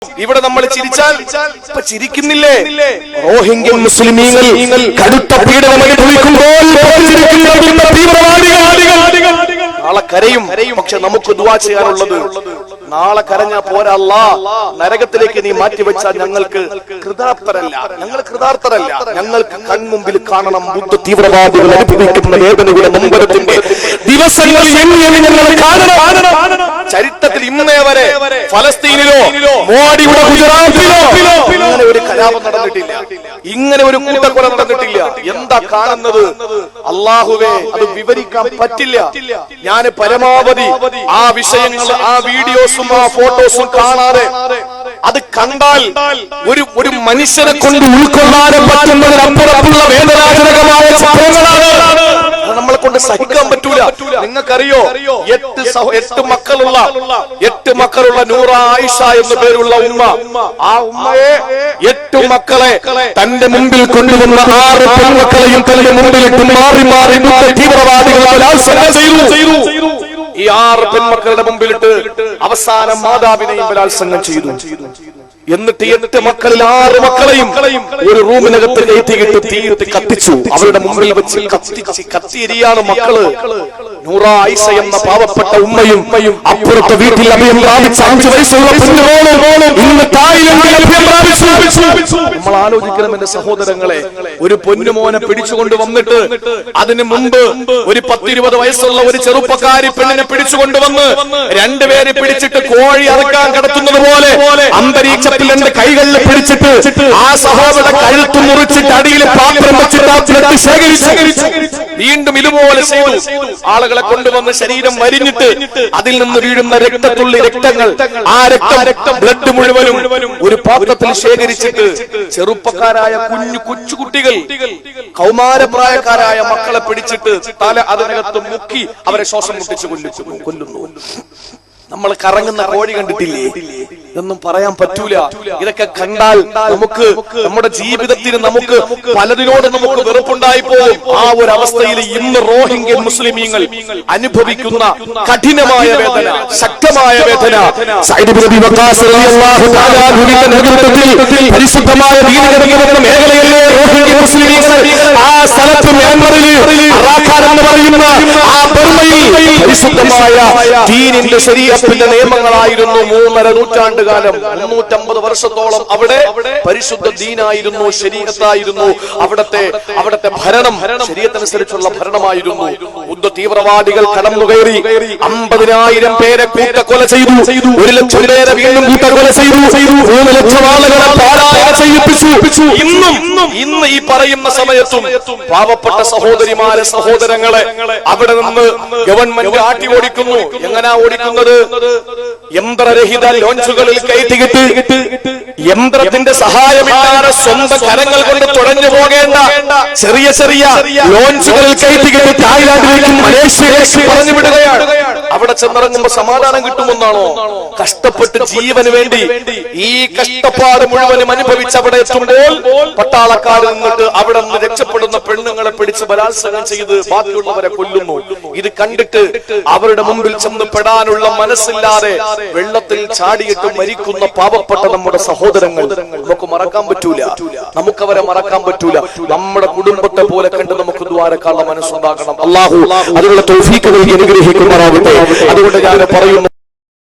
ഇവിടെ നമ്മൾ ചിരിച്ചാൽ ഇപ്പൊ ചിരിക്കുന്നില്ലേ? റോഹിംഗ്യൻ മുസ്ലിമീങ്ങൾ കടുത്ത പീഡനം അനുഭവിക്കുമ്പോൾ നാളെ കരയും. പക്ഷെ നമുക്ക് ദുആ ചെയ്യാനുള്ളത്, നാളെ കരഞ്ഞാ പോരാ, അല്ലാഹ് നരകത്തിലേക്ക് നീ മാറ്റിവെച്ചാൽ ഞങ്ങൾക്ക് കൃതാർത്ഥരല്ല, ഞങ്ങൾക്ക് കൺമുമ്പിൽ കാണണം ബുദ്ധ തീവ്രവാദികൾ അനുഭവിക്കുന്ന വേദനയുടെ നൊമ്പരത്തിന്റെ ദിവസങ്ങൾ ഞങ്ങൾ കാണണം. ചരിത്രത്തിൽ ഇന്നേ വരെ ഫലസ്തീനിലോ മോഡിയുടെ ഗുജറാത്തിലോ ഇങ്ങനെ ഒരു കലാപം നടന്നിട്ടില്ല, ഇങ്ങനെ ഒരു കൂട്ടക്കൊല നടന്നിട്ടില്ല. എന്താ കാണുന്നത്? അല്ലാഹുവേ, അത് വിവരിക്കാൻ പറ്റില്ല. ഞാൻ പരമാവധി ആ വിഷയങ്ങൾ, ആ വീഡിയോസും ആ ഫോട്ടോസും കാണാതെ, അത് കണ്ടാൽ ഒരു മനുഷ്യനെ കൊണ്ട് ഉൾക്കൊള്ളാനും പറ്റുന്നതിനപ്പുറമുള്ള വേദനാജനകമായ സംഭവങ്ങളാണ്. നമ്മളെ കൊണ്ട് സഹിക്കാൻ പറ്റൂല. നിങ്ങൾക്കറിയോ, 8 മക്കളുള്ള നൂറ ആയിഷ എന്ന പേരുള്ള ഉമ്മ, ആ ഉമ്മയെ 8 മക്കളെ തന്റെ മുമ്പിൽ കൊണ്ടുവന്ന 6 പെൺമക്കളെയും തന്റെ മുമ്പിലിട്ട് മാറി മാറി തീവ്രവാദികൾ ബലാത്സംഗം ചെയ്തു. ഈ 6 പെൺമക്കളുടെ മുമ്പിലിട്ട് അവസാനം മാതാവിനെയും ബലാത്സംഗം ചെയ്തു. എന്നിട്ട് 8 മക്കളിൽ 6 മക്കളെയും ഒരു റൂമിനകത്ത് കയറ്റിയിട്ട് തീയിട്ട് കത്തിച്ചു. അവരുടെ മുമ്പിൽ വെച്ച് കത്തിയിരിയാണ് മക്കള്. നൂറ ആയിഷ എന്ന പാവപ്പെട്ട ഉമ്മയും അപ്പുറത്തെ വീട്ടിൽ അഭയം പ്രാപിച്ച 5 വയസ്സുള്ള പെണ്ണുമോളും ഇന്ന് തായിലെങ്കിൽ അഭയം പ്രാപിച്ചു. നമ്മൾ ആലോചിക്കണം എന്റെ സഹോദരങ്ങളെ, ഒരു പൊന്നുമോനെ പിടിച്ചുകൊണ്ട് വന്നിട്ട് അതിനു മുമ്പ് ഒരു 10-20 വയസ്സുള്ള ഒരു ചെറുപ്പക്കാരി പെണ്ണിനെ പിടിച്ചുകൊണ്ടുവന്ന് 2 പേരെ പിടിച്ചിട്ട് കോഴി അറക്കാൻ കിടത്തുന്നത് പോലെ അന്തരീക്ഷത്തിൽ എന്റെ കൈകളിൽ പിടിച്ചിട്ട് ആ സഹോദരന്റെ കഴുത്ത് മുറിച്ചിട്ട് അടിയിൽ പാത്രം വെച്ചിട്ട് ശേഖരിച്ചു. വീണ്ടും ഇതുപോലെ ചെയ്തു. ആളുകളെ കൊണ്ടുവന്ന് ശരീരം വരിഞ്ഞിട്ട് അതിൽ നിന്ന് വീഴുന്ന രക്തങ്ങൾ, ആ രക്തം ബ്ലഡ് മുഴുവനും ഒരു പാത്രത്തിൽ ശേഖരിച്ചിട്ട് ചെറുപ്പക്കാരായ കൊച്ചുകുട്ടികൾ, കൗമാരപ്രായക്കാരായ മക്കളെ പിടിച്ചിട്ട് തല അതിനകത്ത് മുക്കി അവരെ ശ്വാസം മുട്ടിച്ച് കൊല്ലുന്നു. നമ്മൾ കറങ്ങുന്ന കോഴി കണ്ടിട്ടില്ലേ? ഇതൊന്നും പറയാൻ പറ്റൂല. ഇതൊക്കെ കണ്ടാൽ നമുക്ക് നമ്മുടെ ജീവിതത്തിന് നമുക്ക് പലതിനോട് നമുക്ക് വെറുപ്പുണ്ടായി പോകും. ആ ഒരു അവസ്ഥയിൽ ഇന്ന് റോഹിംഗ്യൻ മുസ്ലിമീങ്ങൾ അനുഭവിക്കുന്ന കഠിനമായ വേദന, ശക്തമായ വേദന, സഅദ് ഇബ്നു വഖാസ് റളിയല്ലാഹു തആല അൻഹുവിന്റെ നേതൃത്വത്തിൽ പരിശുദ്ധമായ ദീനിന്റെ മേഖലയിലെ റോഹിംഗ്യൻ മുസ്ലിമീങ്ങൾ ആ സ്ഥലത്ത് മ്യാൻമറിൽ അറാഖാൻ എന്ന് പറയുന്ന ആ ബർമയിൽ പരിശുദ്ധമായ ദീനിന്റെ ശരീഅത്തിന്റെ നിയമങ്ങളായിരുന്നു 3.5 നൂറ്റാണ്ട് കാലം, 350 വർഷത്തോളം അവിടെ പരിശുദ്ധ ദീനായിരുന്നു, ശരീഅത്തായിരുന്നു അവിടത്തെ ഭരണം, ശരീഅത്തനുസരിച്ചുള്ള ഭരണമായിരുന്നു. ബുദ്ധ തീവ്രവാദികൾ കടന്നുകയറി 50,000 പേരെ കൂട്ടക്കൊല ചെയ്തു, 1 ലക്ഷം പേരെ വീണ്ടും കൂട്ടക്കൊല ചെയ്തു, 3 ലക്ഷം ആളുകളെ പാലായനം ചെയ്യിപ്പിച്ചു. ഇന്ന് ഈ പറയുന്ന സമയത്തും പാവപ്പെട്ട സഹോദരിമാരെ, സഹോദരങ്ങളെ അവിടെ നിന്ന് ഗവൺമെന്റ് ആട്ടി ഓടിക്കുന്നു. എങ്ങനാ ഓടിക്കുന്നത്? യന്ത്രരഹിത ലോഞ്ചുകളിൽ കയറ്റിയിട്ട് യന്ത്രത്തിന്റെ സഹായമില്ലാതെ സ്വന്തം കരങ്ങൾ കൊണ്ട് തുഴഞ്ഞു പോകേണ്ട ചെറിയ ലോഞ്ചുകളിൽ കയറ്റിയിട്ട് തായ്ലാന്റിലേക്കും മലേഷ്യയിലേക്കും പറഞ്ഞു വിടുകയാണ്. അവിടെ ചെന്നിറങ്ങുമ്പോ സമാധാനം കിട്ടുമെന്നാണോ? കഷ്ടപ്പെട്ട് ജീവന് വേണ്ടി ഈ കഷ്ടപ്പാട് മുഴുവനും അനുഭവിച്ച് അവിടെ എത്തുമ്പോൾ പട്ടാളക്കാരിൽ നിന്നിട്ട് അവിടെ നിന്ന് രക്ഷപ്പെടുന്ന പെണ്ണുങ്ങളെ പിടിച്ച് ബലാത്സംഗം ചെയ്ത് ബാക്കിയുള്ളവരെ കൊല്ലുന്നു. ഇത് കണ്ടിട്ട് അവരുടെ മുമ്പിൽ ചെന്ന് പെടാനുള്ള മനസ്സില്ലാതെ വെള്ളത്തിൽ ചാടിയിട്ട് മരിക്കുന്ന പാവപ്പെട്ട നമ്മുടെ സഹോദരങ്ങൾ നമുക്ക് മറക്കാൻ പറ്റൂല, നമുക്കവരെ മറക്കാൻ പറ്റൂല. നമ്മുടെ കുടുംബത്തെ പോലെ കണ്ട് നമുക്ക് ദ്വാരക്കാനുള്ള മനസ്സുണ്ടാകണം. അല്ലാഹു അതിനുള്ള തൗഫീഖ് നൽകി അനുഗ്രഹിക്കുമാറാകട്ടെ. അതുകൊണ്ട് ഞാൻ പറയുന്നു.